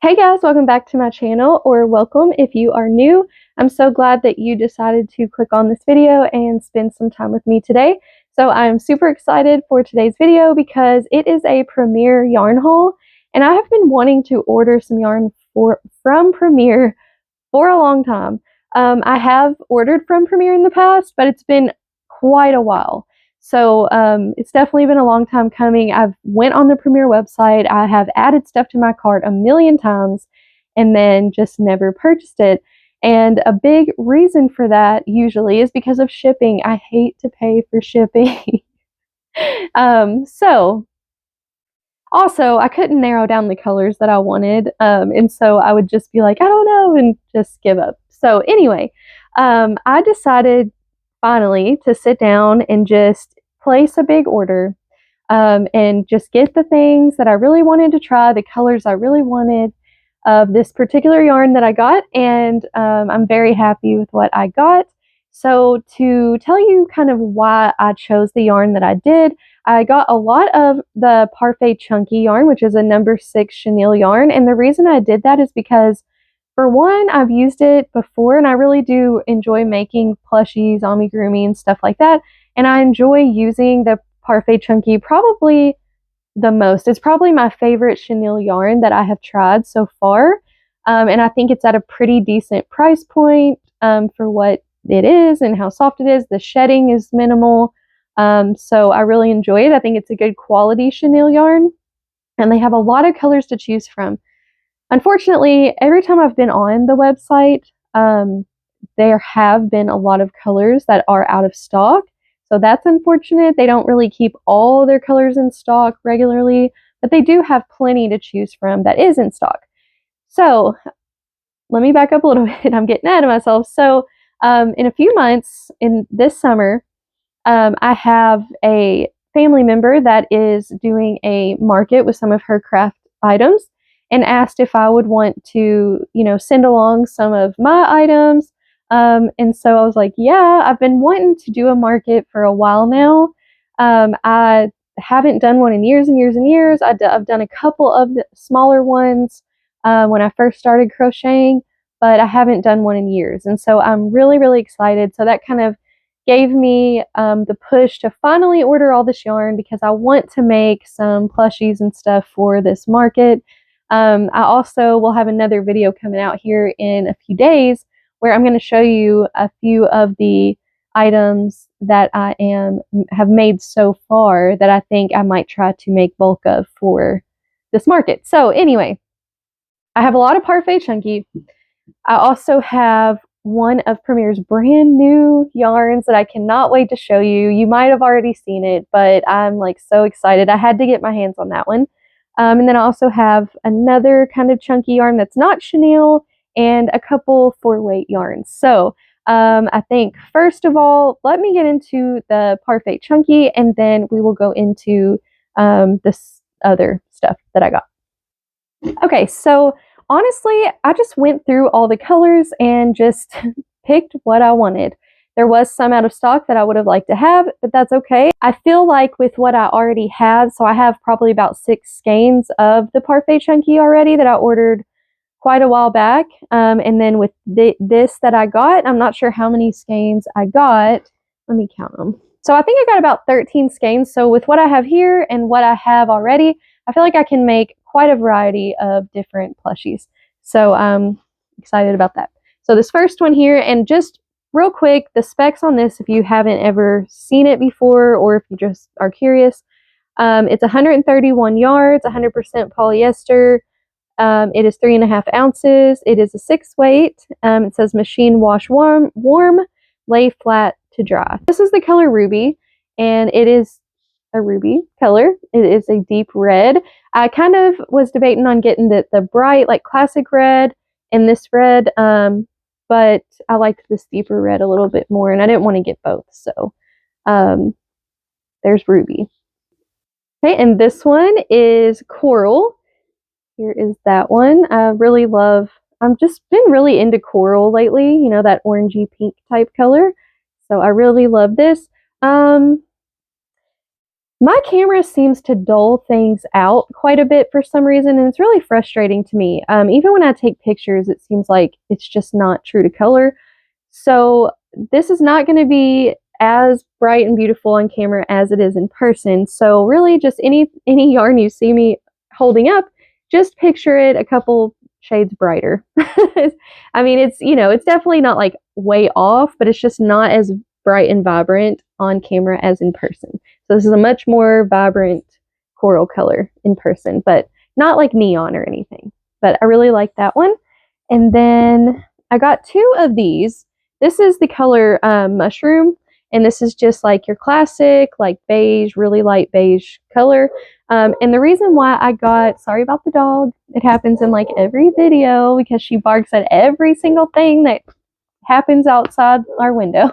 Hey guys, welcome back to my channel, or welcome if you are new. I'm so glad that you decided to click on this video and spend some time with me today. So I'm super excited for today's video because it is a Premier yarn haul, and I have been wanting to order some yarn from Premier for a long time. I have ordered from Premier in the past, but it's been quite a while. So it's definitely been a long time coming. I've went on the Premier website. I have added stuff to my cart a million times and then just never purchased it. And a big reason for that usually is because of shipping. I hate to pay for shipping. So also, I couldn't narrow down the colors that I wanted, and so I would just be like, I don't know, and just give up. So anyway, I decided finally to sit down and just place a big order, and just get the things that I really wanted to try, the colors I really wanted of this particular yarn that I got, and I'm very happy with what I got. So to tell you kind of why I chose the yarn that I did, I got a lot of the Parfait Chunky yarn, which is a number 6 chenille yarn, and the reason I did that is because, for one, I've used it before, and I really do enjoy making plushies, amigurumi, and stuff like that, and I enjoy using the Parfait Chunky probably the most. It's probably my favorite chenille yarn that I have tried so far, and I think it's at a pretty decent price point for what it is and how soft it is. The shedding is minimal, so I really enjoy it. I think it's a good quality chenille yarn, and they have a lot of colors to choose from. Unfortunately, every time I've been on the website, there have been a lot of colors that are out of stock. So that's unfortunate. They don't really keep all their colors in stock regularly, but they do have plenty to choose from that is in stock. So let me back up a little bit. I'm getting ahead of myself. So in a few months, in this summer, I have a family member that is doing a market with some of her craft items and asked if I would want to, send along some of my items. And so I was like, yeah, I've been wanting to do a market for a while now. I haven't done one in years and years and years. I've done a couple of the smaller ones when I first started crocheting, but I haven't done one in years. And so I'm really, really excited. So that kind of gave me the push to finally order all this yarn because I want to make some plushies and stuff for this market. I also will have another video coming out here in a few days where I'm going to show you a few of the items that I have made so far that I think I might try to make bulk of for this market. So anyway, I have a lot of Parfait Chunky. I also have one of Premier's brand new yarns that I cannot wait to show you. You might have already seen it, but I'm like so excited. I had to get my hands on that one. And then I also have another kind of chunky yarn that's not chenille and a couple 4-weight yarns. So I think first of all, let me get into the Parfait Chunky and then we will go into this other stuff that I got. Okay, so honestly, I just went through all the colors and just picked what I wanted. There was some out of stock that I would have liked to have, but that's okay. I feel like with what I already have, so I have probably about 6 skeins of the Parfait Chunky already that I ordered quite a while back. And then with this that I got, I'm not sure how many skeins I got. Let me count them. So I think I got about 13 skeins. So with what I have here and what I have already, I feel like I can make quite a variety of different plushies. So I'm excited about that. So this first one here, and just real quick, the specs on this, if you haven't ever seen it before or if you just are curious, it's 131 yards, 100% polyester. It is 3.5 ounces. It is a 6-weight. It says machine wash warm, lay flat to dry. This is the color Ruby, and it is a ruby color. It is a deep red. I kind of was debating on getting the bright, like classic red and this red, but I liked this deeper red a little bit more, and I didn't want to get both. So there's Ruby. Okay, and this one is Coral. Here is that one. I really love, I've just been really into coral lately, that orangey pink type color. So I really love this. My camera seems to dull things out quite a bit for some reason, and it's really frustrating to me. Even when I take pictures, it seems like it's just not true to color. So this is not going to be as bright and beautiful on camera as it is in person. So really just any yarn you see me holding up, just picture it a couple shades brighter. I mean, it's definitely not like way off, but it's just not as bright and vibrant on camera as in person. So this is a much more vibrant coral color in person, but not like neon or anything. But I really like that one. And then I got two of these. This is the color Mushroom, and this is just like your classic, like beige, really light beige color. And the reason why I got, sorry about the dog, it happens in like every video because she barks at every single thing that happens outside our window.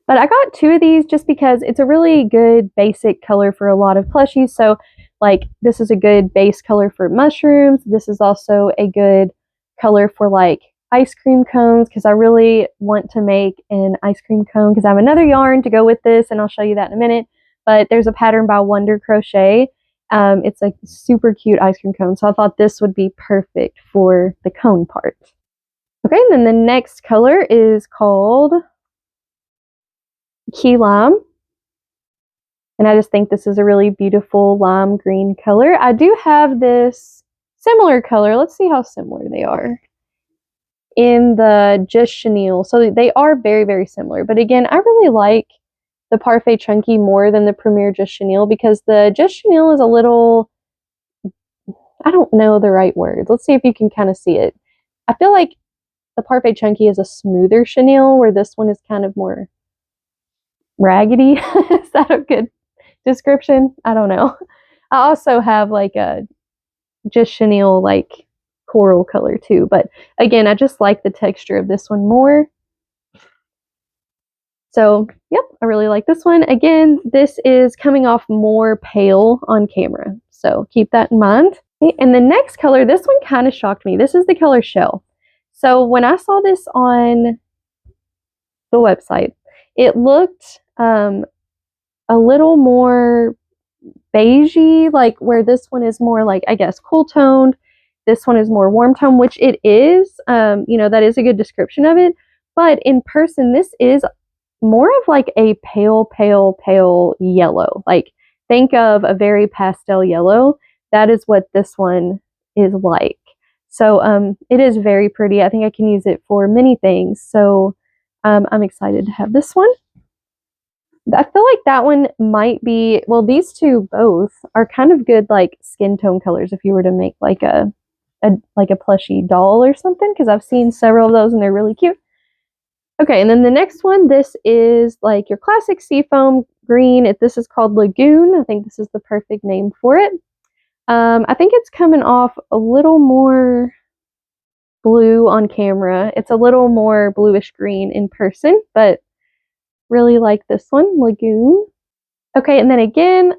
But I got two of these just because it's a really good basic color for a lot of plushies. So like this is a good base color for mushrooms. This is also a good color for like ice cream cones because I really want to make an ice cream cone because I have another yarn to go with this and I'll show you that in a minute. But there's a pattern by Wonder Crochet. It's like super cute ice cream cone. So I thought this would be perfect for the cone part. Okay, and then the next color is called Key Lime. And I just think this is a really beautiful lime green color. I do have this similar color. Let's see how similar they are in the Just Chenille. So they are very, very similar. But again, I really like the Parfait Chunky more than the Premier Just Chenille because the Just Chenille is a little, I don't know the right words. Let's see if you can kind of see it. I feel like the Parfait Chunky is a smoother chenille where this one is kind of more raggedy. Is that a good description? I don't know. I also have like a Just Chenille like coral color too, but again, I just like the texture of this one more. So yep, I really like this one. Again, this is coming off more pale on camera, so keep that in mind. Okay, and the next color, this one kind of shocked me. This is the color Shell. So when I saw this on the website, it looked a little more beigey, like where this one is more like, I guess, cool toned. This one is more warm tone, which it is. That is a good description of it. But in person, this is more of like a pale, pale, pale yellow. Like think of a very pastel yellow. That is what this one is like. So it is very pretty. I think I can use it for many things. So I'm excited to have this one. I feel like that one might be, well, these two both are kind of good like skin tone colors if you were to make like a plushie doll or something, because I've seen several of those and they're really cute. Okay, and then the next one, this is like your classic seafoam green. This is called Lagoon. I think this is the perfect name for it. I think it's coming off a little more blue on camera. It's a little more bluish green in person, but really like this one, Lagoon. Okay, and then again,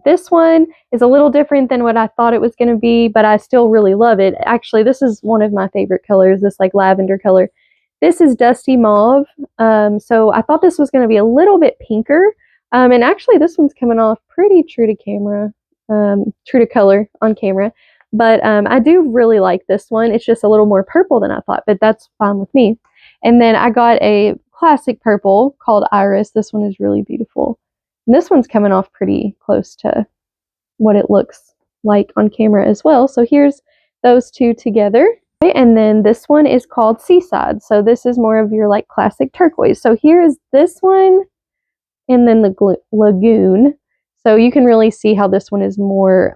this one is a little different than what I thought it was going to be, but I still really love it. Actually, this is one of my favorite colors, this like lavender color. This is Dusty Mauve. So I thought this was going to be a little bit pinker. And actually, this one's coming off pretty true to camera, true to color on camera. But I do really like this one. It's just a little more purple than I thought, but that's fine with me. And then I got a classic purple called Iris. This one is really beautiful. And this one's coming off pretty close to what it looks like on camera as well. So here's those two together. Okay, and then this one is called Seaside. So this is more of your like classic turquoise. So here is this one and then the Lagoon. So you can really see how this one is more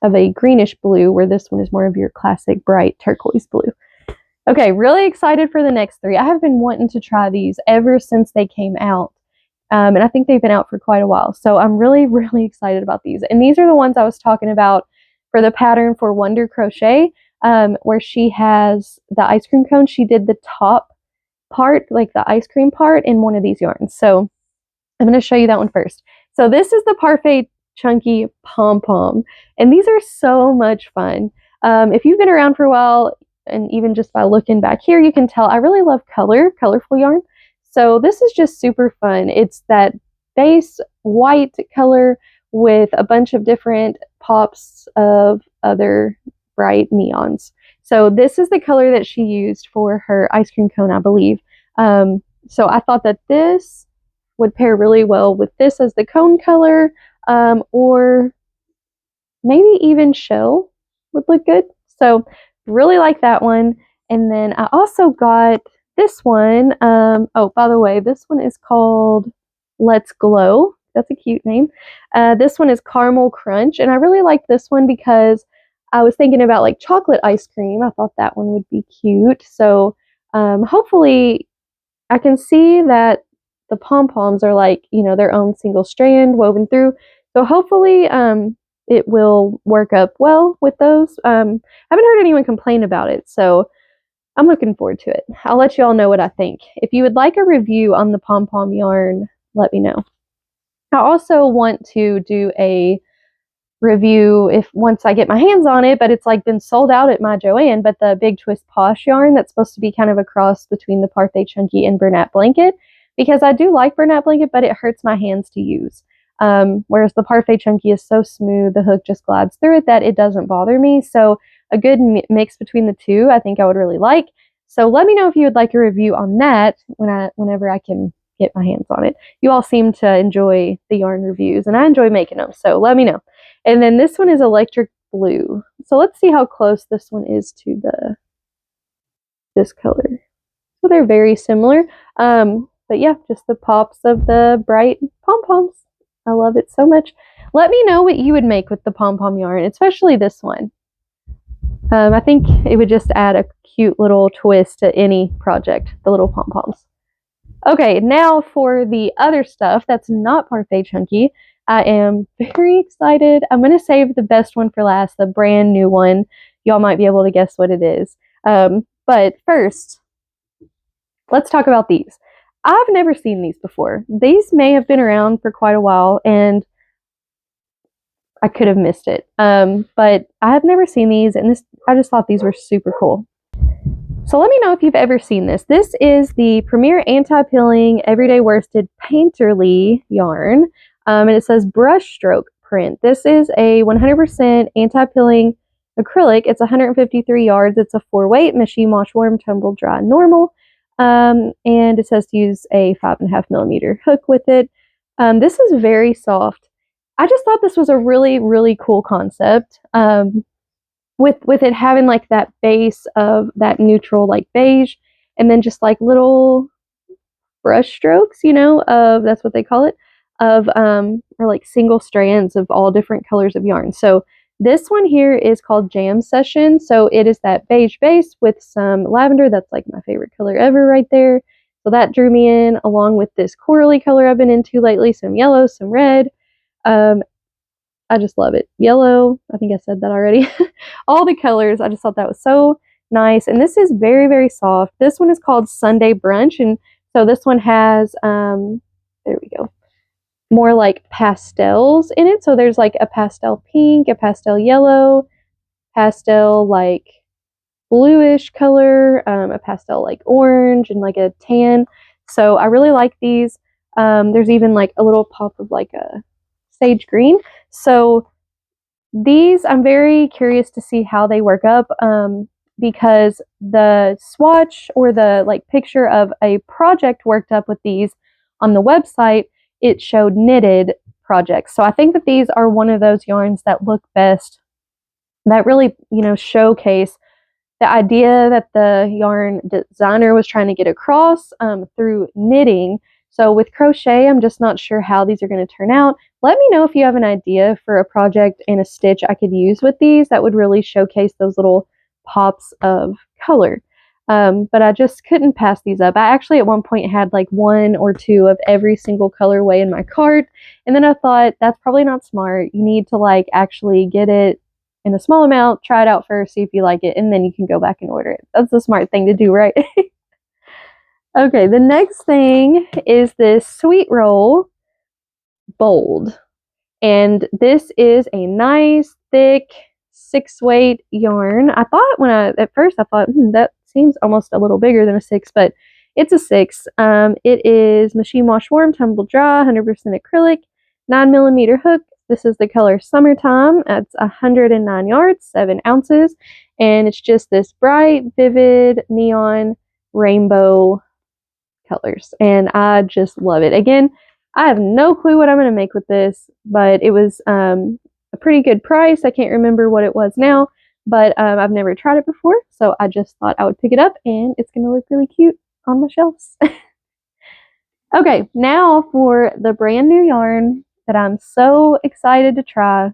of a greenish blue, where this one is more of your classic bright turquoise blue. Okay, really excited for the next three. I have been wanting to try these ever since they came out. And I think they've been out for quite a while. So I'm really, really excited about these. And these are the ones I was talking about for the pattern for Wonder Crochet, where she has the ice cream cone. She did the top part, like the ice cream part, in one of these yarns. So I'm going to show you that one first. So this is the Parfait Chunky Pom Pom. And these are so much fun. If you've been around for a while, and even just by looking back here, you can tell I really love colorful yarn. So this is just super fun. It's that base white color with a bunch of different pops of other bright neons. So this is the color that she used for her ice cream cone, I believe. So I thought that this would pair really well with this as the cone color, or maybe even shell would look good. So really like that one. And then I also got this one. Oh, by the way, this one is called Let's Glow. That's a cute name. This one is Caramel Crunch. And I really like this one because I was thinking about like chocolate ice cream. I thought that one would be cute. So hopefully I can see that the pom-poms are like, you know, their own single strand woven through. So hopefully it will work up well with those. I haven't heard anyone complain about it, so I'm looking forward to it. I'll let you all know what I think. If you would like a review on the pom-pom yarn, let me know. I also want to do a review if once I get my hands on it, but it's like been sold out at my Joann. But the Big Twist Posh yarn that's supposed to be kind of a cross between the Parfait Chunky and Bernat Blanket, because I do like Bernat Blanket, but it hurts my hands to use. Whereas the Parfait Chunky is so smooth, the hook just glides through it, that it doesn't bother me. So a good mix between the two, I think I would really like. So let me know if you would like a review on that whenever I can get my hands on it. You all seem to enjoy the yarn reviews, and I enjoy making them, so let me know. And then this one is Electric Blue. So let's see how close this one is to this color. So they're very similar. But yeah, just the pops of the bright pom-poms. I love it so much. Let me know what you would make with the pom-pom yarn, especially this one. I think it would just add a cute little twist to any project, the little pom-poms. Okay, now for the other stuff that's not Parfait Chunky. I am very excited. I'm going to save the best one for last, the brand new one. Y'all might be able to guess what it is. But first, let's talk about these. I've never seen these before. These may have been around for quite a while, and I could have missed it. But I have never seen these, and I just thought these were super cool. So let me know if you've ever seen this. This is the Premier Anti-Pilling Everyday Worsted Painterly yarn, and it says brushstroke print. This is a 100% anti-pilling acrylic. It's 153 yards. It's a 4-weight, machine wash, warm, tumble, dry, normal. And it says to use a 5.5mm hook with it. This is very soft. I just thought this was a really, really cool concept. With it having like that base of that neutral like beige, and then just like little brush strokes, you know, of that's what they call it, of or like single strands of all different colors of yarn. So this one here is called Jam Session. So it is that beige base with some lavender. That's like my favorite color ever right there. So that drew me in, along with this corally color I've been into lately, some yellow, some red. I just love it. Yellow, I think I said that already. All the colors, I just thought that was so nice. And this is very, very soft. This one is called Sunday Brunch. And so this one has, there we go, more like pastels in it. So there's like a pastel pink, a pastel yellow, pastel like bluish color, a pastel like orange, and like a tan. So I really like these. There's even like a little pop of like a sage green. So these, I'm very curious to see how they work up, because the swatch or the like picture of a project worked up with these on the website, it showed knitted projects. So I think that these are one of those yarns that look best, that really, you know, showcase the idea that the yarn designer was trying to get across through knitting. So with crochet, I'm just not sure how these are going to turn out. Let me know if you have an idea for a project and a stitch I could use with these that would really showcase those little pops of color. But I just couldn't pass these up. I actually at one point had like 1 or 2 of every single colorway in my cart. And then I thought, that's probably not smart. You need to like actually get it in a small amount, try it out first, see if you like it, and then you can go back and order it. That's the smart thing to do, right? Okay, the next thing is this Sweet Roll Bold. And this is a nice, thick, 6-weight yarn. I thought at first I thought, that seems almost a little bigger than a 6, but it's a 6. It is machine wash, warm, tumble dry, 100% acrylic. 9mm hook. This is the color Summertime. It's 109 yards, 7 ounces, and it's just this bright, vivid, neon rainbow colors, and I just love it. Again, I have no clue what I'm going to make with this, but it was a pretty good price. I can't remember what it was now, but I've never tried it before, so I just thought I would pick it up, and it's going to look really cute on my shelves. Okay, now for the brand new yarn that I'm so excited to try.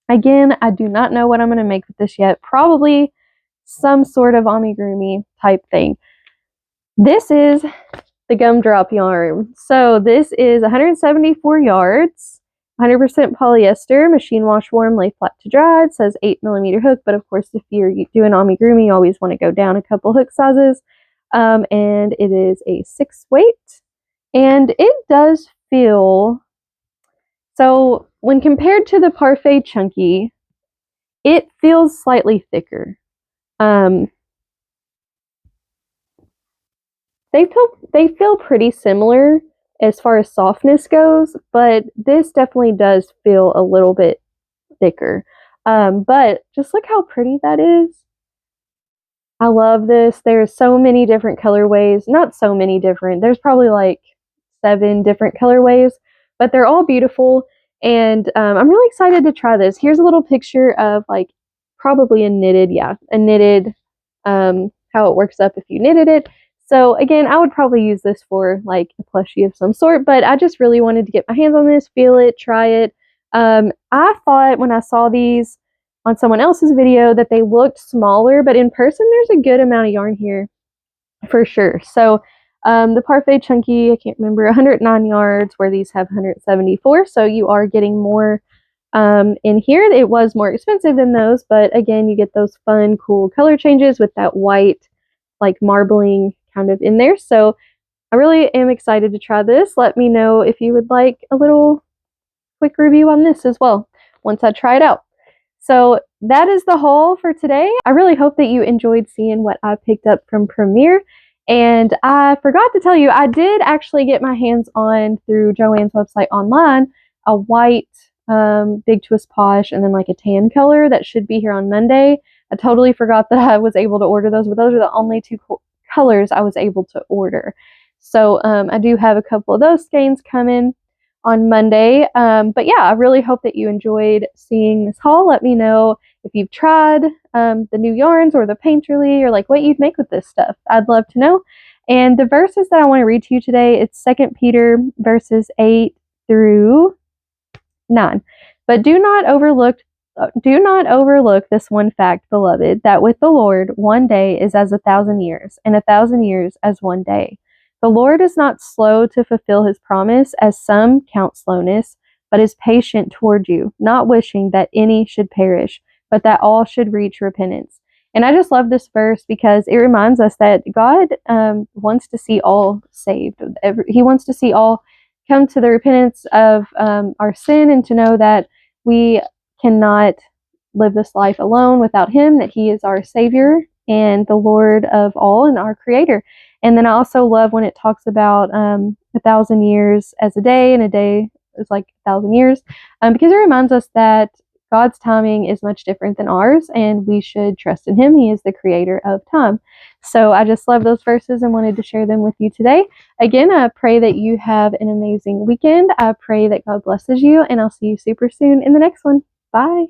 Again, I do not know what I'm going to make with this yet. Probably some sort of amigurumi type thing. This is the gumdrop yarn. So this is 174 yards, 100% polyester, machine wash warm, lay flat to dry. It says 8mm hook, but of course if you're doing amigurumi, you always want to go down a couple hook sizes. And it is a 6 weight. And it does feel, so when compared to the Parfait Chunky, it feels slightly thicker. They feel pretty similar as far as softness goes, but this definitely does feel a little bit thicker. But just look how pretty that is. I love this. There's so many different colorways. Not so many different. There's probably like 7 different colorways, but they're all beautiful. And I'm really excited to try this. Here's a little picture of like probably a knitted, how it works up if you knitted it. So again, I would probably use this for like a plushie of some sort, but I just really wanted to get my hands on this, feel it, try it. I thought when I saw these on someone else's video that they looked smaller, but in person there's a good amount of yarn here for sure. So the Parfait Chunky, I can't remember, 109 yards, where these have 174, so you are getting more in here. It was more expensive than those, but again, you get those fun, cool color changes with that white, like marbling kind of in there. So I really am excited to try this. Let me know if you would like a little quick review on this as well once I try it out. So that is the haul for today. I really hope that you enjoyed seeing what I picked up from Premier. And I forgot to tell you, I did actually get my hands on, through Joann's website online, a white Big Twist Posh and then like a tan color that should be here on Monday. I totally forgot that I was able to order those, but those are the only 2 colors I was able to order. So I do have a couple of those skeins coming on Monday. But yeah, I really hope that you enjoyed seeing this haul. Let me know if you've tried the new yarns or the painterly, or like what you'd make with this stuff. I'd love to know. And the verses that I want to read to you today, it's 2 Peter verses 8 through 9. But do not overlook this one fact, beloved, that with the Lord 1 day is as 1,000 years, and 1,000 years as 1 day. The Lord is not slow to fulfill his promise, as some count slowness, but is patient toward you, not wishing that any should perish, but that all should reach repentance. And I just love this verse because it reminds us that God wants to see all saved. He wants to see all come to the repentance of our sin, and to know that we cannot live this life alone without him, that he is our Savior and the Lord of all and our Creator. And then I also love when it talks about 1,000 years as a day, and a day is like 1,000 years, because it reminds us that God's timing is much different than ours, and we should trust in him. He is the creator of time. So I just love those verses and wanted to share them with you today. Again, I pray that you have an amazing weekend. I pray that God blesses you, and I'll see you super soon in the next one. Bye.